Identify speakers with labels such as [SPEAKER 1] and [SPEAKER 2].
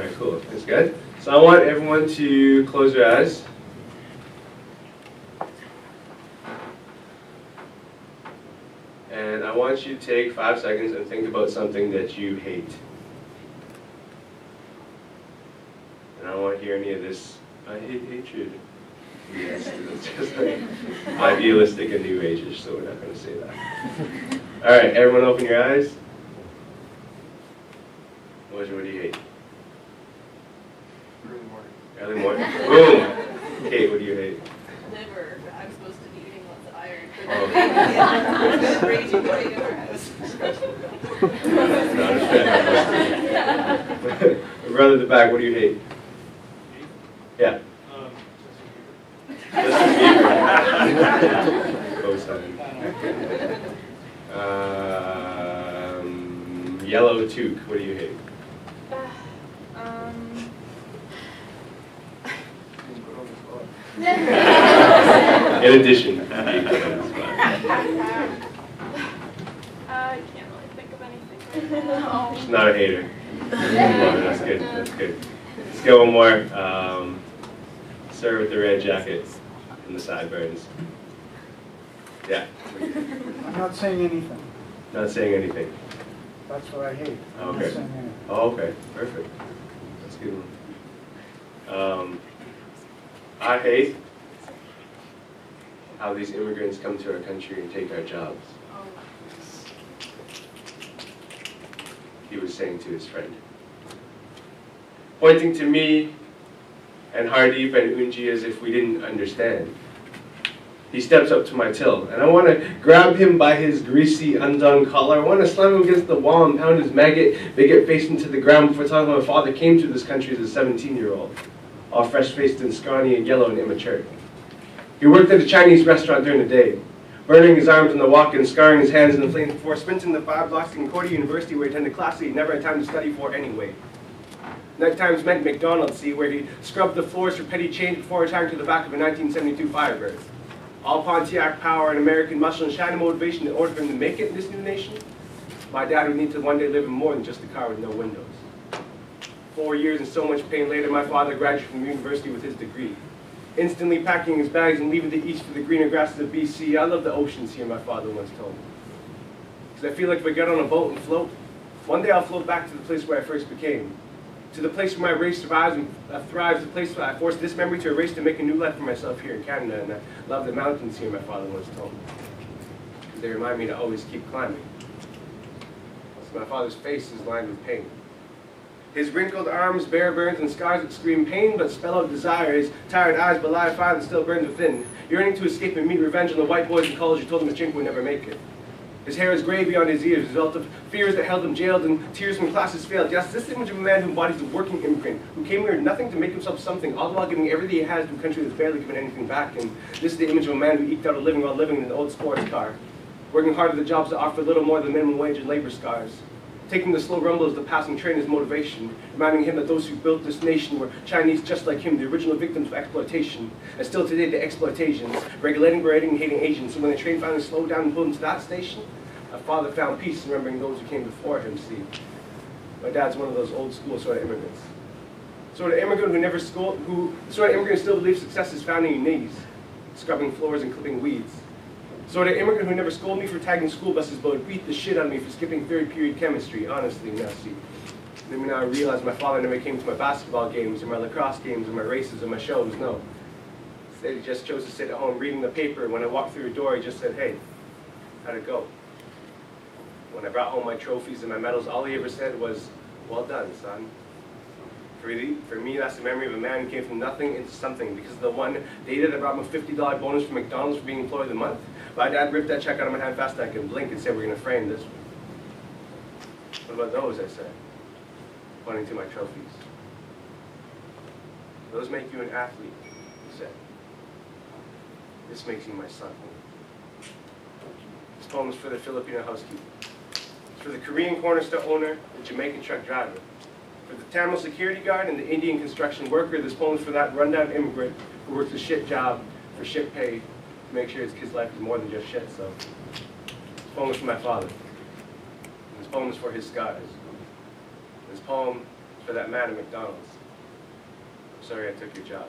[SPEAKER 1] right, cool. That's good. So I want everyone to close their eyes. And I want you to take 5 seconds and think about something that you hate. And I don't want to hear any of this, I hate hatred. Yes, it's just like idealistic and new age-ish, so we're not going to say that. All right, everyone open your eyes. What do you hate?
[SPEAKER 2] Early morning.
[SPEAKER 1] Early morning. Boom! Kate, what do you hate?
[SPEAKER 3] Liver. I'm supposed to be eating lots of iron.
[SPEAKER 1] Oh.
[SPEAKER 3] There's a raging fight in our house.
[SPEAKER 1] Brother at the back, what do you hate? Yeah. Yellow toque, what do you hate? In addition.
[SPEAKER 4] I can't really think of anything right now.
[SPEAKER 1] She's not a hater. That's good, that's good. Let's go one more. Sir with the red jacket and the sideburns. Yeah.
[SPEAKER 2] I'm not saying anything.
[SPEAKER 1] Not saying anything.
[SPEAKER 2] That's what I hate. I'm
[SPEAKER 1] Okay.
[SPEAKER 2] not saying anything.
[SPEAKER 1] Oh, okay. Perfect. That's a good one. I hate how these immigrants come to our country and take our jobs. He was saying to his friend. Pointing to me and Hardeep and Unji as if we didn't understand. He steps up to my till, and I want to grab him by his greasy, undone collar. I want to slam him against the wall and pound his bigot face into the ground before telling him my father came to this country as a 17-year-old, all fresh-faced and scrawny and yellow and immature. He worked at a Chinese restaurant during the day, burning his arms in the walk and scarring his hands in the flames before sprinting the 5 blocks to Carleton University where he attended classes he never had time to study for anyway. Night times meant McDonald's, where he scrubbed the floors for petty change before retiring to the back of a 1972 Firebird. All Pontiac power and American muscle and shiny motivation in order for him to make it in this new nation. My dad would need to one day live in more than just a car with no windows. 4 years and so much pain later, my father graduated from university with his degree. Instantly packing his bags and leaving the east for the greener grasses of BC. I love the oceans here, my father once told me. Because I feel like if I get on a boat and float, one day I'll float back to the place where I first became. To the place where my race survives and thrives, the place where I forced this memory to erase to make a new life for myself here in Canada. And I love the mountains here, my father once told me. Because they remind me to always keep climbing. So my father's face is lined with pain. His wrinkled arms, bare burns, and scars that scream pain but spell out desire. His tired eyes belie a fire that still burns within, yearning to escape and meet revenge on the white boys in college who told him his drink would never make it. His hair is gray beyond his ears, a result of fears that held him jailed and tears when classes failed. Yes, this image of a man who embodies the working immigrant, who came here nothing to make himself something, all the while giving everything he has to a country that's barely given anything back. And this is the image of a man who eked out a living while living in an old sports car, working hard at the jobs that offer little more than minimum wage and labor scars. Taking the slow rumble as the passing train as motivation, reminding him that those who built this nation were Chinese just like him, the original victims of exploitation, and still today the exploitations, regulating, berating, and hating Asians. So when the train finally slowed down and pulled into that station, my father found peace remembering those who came before him, see. My dad's one of those old school sort of immigrants. Sort of immigrant who never schooled, the sort of immigrant who still believes success is found in your knees, scrubbing floors and clipping weeds. Sort of immigrant who never scolded me for tagging school buses, but would beat the shit out of me for skipping 3rd period chemistry, honestly, now see. Then now I realize my father never came to my basketball games, or my lacrosse games, or my races, or my shows, no. Instead, he just chose to sit at home reading the paper. When I walked through the door, he just said, hey, how'd it go? When I brought home my trophies and my medals, all he ever said was, well done, son. For me, that's the memory of a man who came from nothing into something. Because of the one day that I brought him a $50 bonus from McDonald's for being employee of the month, my dad ripped that check out of my hand fast I could blink and said, we're going to frame this one. What about those, I said, pointing to my trophies. Those make you an athlete, he said. This makes you my son. This poem is for the Filipino housekeeper. It's for the Korean corner store owner, the Jamaican truck driver. For the Tamil security guard and the Indian construction worker, this poem is for that rundown immigrant who works a shit job for shit pay to make sure his kid's life is more than just shit. So, this poem is for my father. And this poem is for his scars. This poem for that man at McDonald's. I'm sorry I took your job.